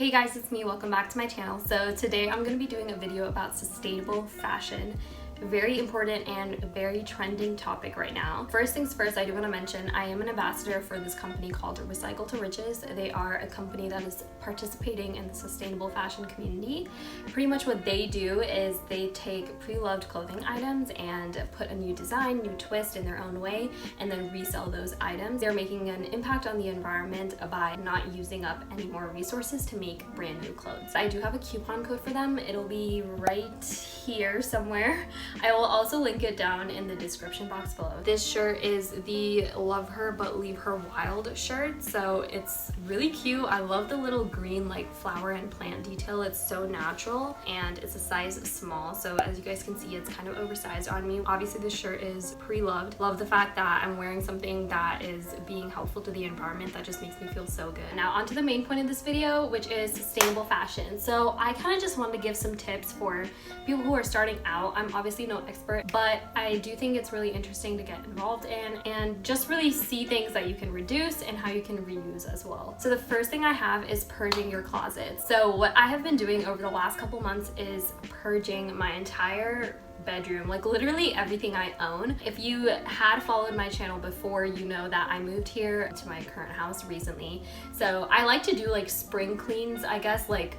Hey guys, it's me. Welcome back to my channel. So today I'm going to be doing a video about sustainable fashion. Very important and very trending topic right now. First things first, I do want to mention I am an ambassador for this company called Recycle to Riches. They are a company that is participating in the sustainable fashion community. Pretty much what they do is they take pre-loved clothing items and put a new design, new twist in their own way, and then resell those items. They're making an impact on the environment by not using up any more resources to make brand new clothes. I do have a coupon code for them. It'll be right here somewhere. I will also link it down in the description box below. This shirt is the Love Her But Leave Her Wild shirt, so it's really cute. I love the little green like flower and plant detail. It's so natural and it's a size small, so as you guys can see it's kind of oversized on me. Obviously this shirt is pre-loved. Love the fact that I'm wearing something that is being helpful to the environment. That just makes me feel so good. Now onto the main point of this video, which is sustainable fashion. So I kind of just wanted to give some tips for people who are starting out. I'm obviously no expert, but I do think it's really interesting to get involved in and just really see things that you can reduce and how you can reuse as well. So the first thing I have is purging your closet. So what I have been doing over the last couple months is purging my entire bedroom, like literally everything I own. If you had followed my channel before, you know that I moved here to my current house recently. So I like to do like spring cleans, I guess, like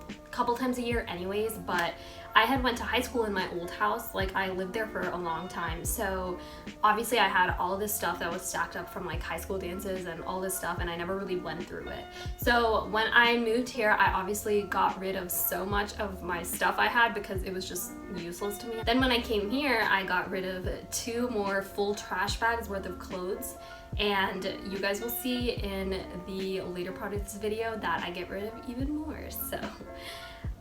a couple times a year anyways, but I had went to high school in my old house. Like I lived there for a long time, so obviously I had all this stuff that was stacked up from like high school dances and all this stuff, and I never really went through it. So when I moved here, I obviously got rid of so much of my stuff I had because it was just useless to me. Then when I came here, I got rid of 2 more full trash bags worth of clothes, and you guys will see in the later part of this video that I get rid of even more. So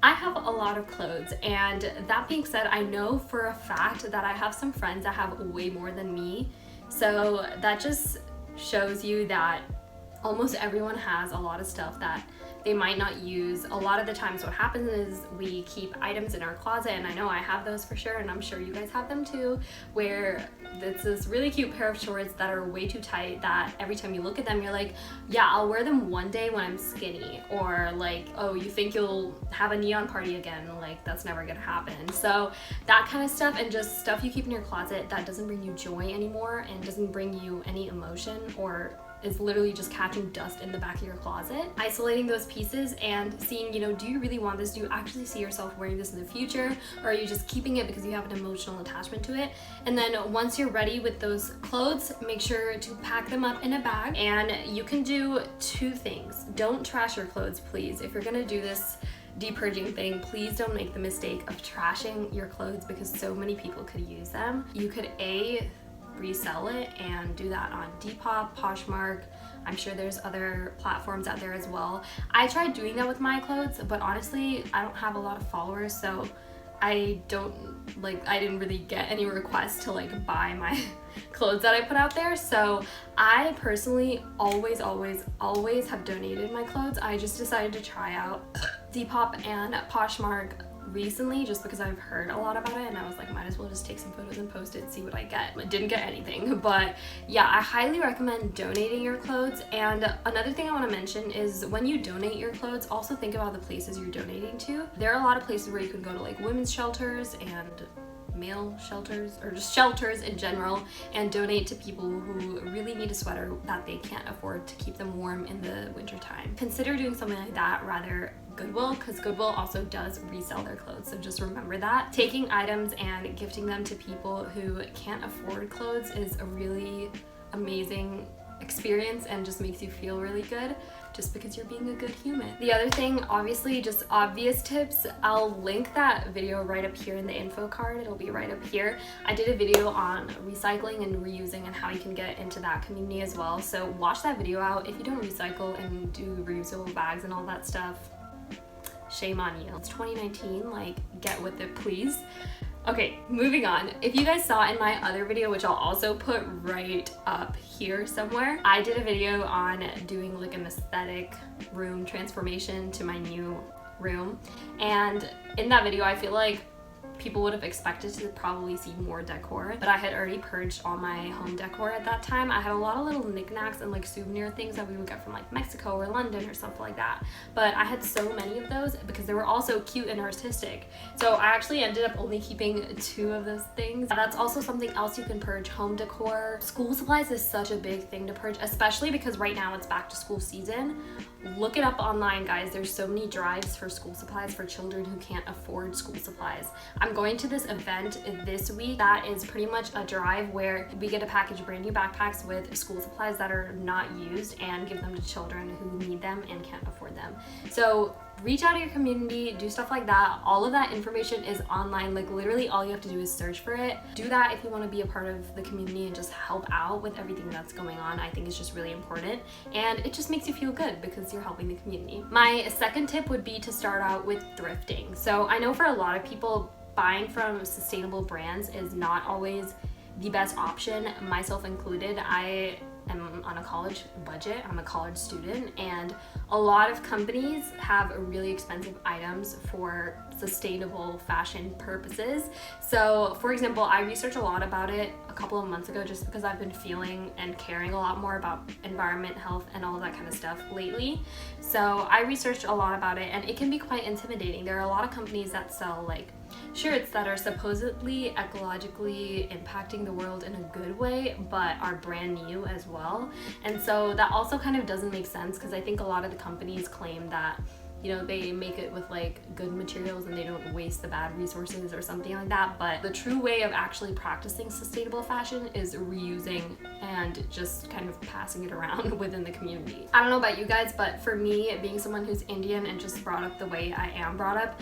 I have a lot of clothes, and that being said, I know for a fact that I have some friends that have way more than me. So that just shows you that almost everyone has a lot of stuff that they might not use. A lot of the times what happens is we keep items in our closet, and I know I have those for sure, and I'm sure you guys have them too, where it's this really cute pair of shorts that are way too tight that every time you look at them you're like, yeah, I'll wear them one day when I'm skinny, or like, oh, you think you'll have a neon party again, like that's never gonna happen. So that kind of stuff, and just stuff you keep in your closet that doesn't bring you joy anymore and doesn't bring you any emotion, or is literally just catching dust in the back of your closet. Isolating those pieces and seeing, you know, do you really want this? Do you actually see yourself wearing this in the future? Or are you just keeping it because you have an emotional attachment to it? And then once you're ready with those clothes, make sure to pack them up in a bag. And you can do 2 things. Don't trash your clothes, please. If you're gonna do this de-purging thing, please don't make the mistake of trashing your clothes because so many people could use them. You could resell it and do that on Depop, Poshmark. I'm sure there's other platforms out there as well. I tried doing that with my clothes, but honestly I don't have a lot of followers, so I didn't really get any requests to like buy my clothes that I put out there. So I personally always have donated my clothes. I just decided to try out Depop and Poshmark recently just because I've heard a lot about it, and I was like, might as well just take some photos and post it, see what I get. I didn't get anything, but yeah, I highly recommend donating your clothes. And another thing I want to mention is when you donate your clothes, also think about the places you're donating to. There are a lot of places where you can go to, like women's shelters and male shelters, or just shelters in general, and donate to people who really need a sweater that they can't afford to keep them warm in the winter time. Consider doing something like that rather Goodwill, because Goodwill also does resell their clothes, so just remember that. Taking items and gifting them to people who can't afford clothes is a really amazing experience and just makes you feel really good just because you're being a good human. The other thing, obviously, just obvious tips. I'll link that video right up here in the info card. It'll be right up here. I did a video on recycling and reusing and how you can get into that community as well, so watch that video out. If you don't recycle and do reusable bags and all that stuff, shame on you. It's 2019, like get with it, please. Okay, moving on. If you guys saw in my other video, which I'll also put right up here somewhere, I did a video on doing like an aesthetic room transformation to my new room. And in that video, I feel like people would have expected to probably see more decor, but I had already purged all my home decor at that time. I had a lot of little knickknacks and like souvenir things that we would get from like Mexico or London or something like that, but I had so many of those because they were also cute and artistic. So I actually ended up only keeping 2 of those things. That's also something else you can purge: home decor. School supplies is such a big thing to purge, especially because right now it's back to school season. Look it up online, guys. There's so many drives for school supplies for children who can't afford school supplies. I'm going to this event this week that is pretty much a drive where we get to package brand new backpacks with school supplies that are not used and give them to children who need them and can't afford them. So reach out to your community, do stuff like that. All of that information is online. Like literally all you have to do is search for it. Do that if you want to be a part of the community and just help out with everything that's going on. I think it's just really important, and it just makes you feel good because you're helping the community. My second tip would be to start out with thrifting. So I know for a lot of people, buying from sustainable brands is not always the best option, myself included. I am on a college budget. I'm a college student, and a lot of companies have really expensive items for sustainable fashion purposes. So for example, I researched a lot about it a couple of months ago just because I've been feeling and caring a lot more about environment, health, and all of that kind of stuff lately. So I researched a lot about it, and it can be quite intimidating. There are a lot of companies that sell like shirts that are supposedly ecologically impacting the world in a good way, but are brand new as well. And so that also kind of doesn't make sense, because I think a lot of the companies claim that, you know, they make it with like good materials and they don't waste the bad resources or something like that. But the true way of actually practicing sustainable fashion is reusing and just kind of passing it around within the community. I don't know about you guys, but for me, being someone who's Indian and just brought up the way I am brought up,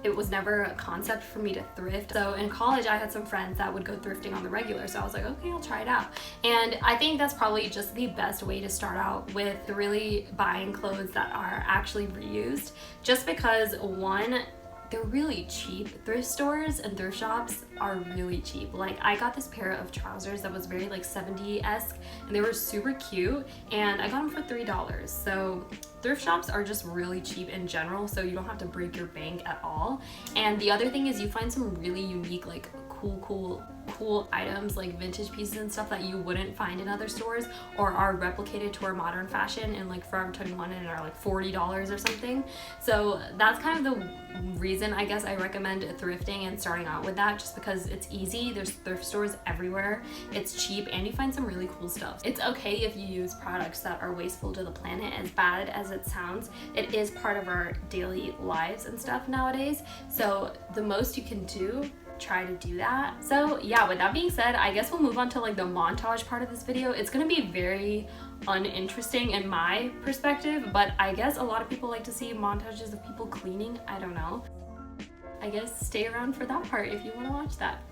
it was never a concept for me to thrift. So in college, I had some friends that would go thrifting on the regular. So I was like, okay, I'll try it out. And I think that's probably just the best way to start out with really buying clothes that are actually reused. Just because, one, they're really cheap. Thrift stores and thrift shops are really cheap. Like I got this pair of trousers that was very like 70-esque, and they were super cute, and I got them for $3. So thrift shops are just really cheap in general, so you don't have to break your bank at all. And the other thing is you find some really unique, like cool items, like vintage pieces and stuff that you wouldn't find in other stores, or are replicated to our modern fashion in like Forever 21 and are like $40 or something. So that's kind of the reason I guess I recommend thrifting and starting out with that, just because it's easy. There's thrift stores everywhere, it's cheap, and you find some really cool stuff. It's okay if you use products that are wasteful to the planet. As bad as it sounds, it is part of our daily lives and stuff nowadays. So the most you can do, try to do that. So yeah, with that being said, I guess we'll move on to like the montage part of this video. It's gonna be very uninteresting in my perspective, but I guess a lot of people like to see montages of people cleaning. I don't know. I guess stay around for that part if you want to watch that.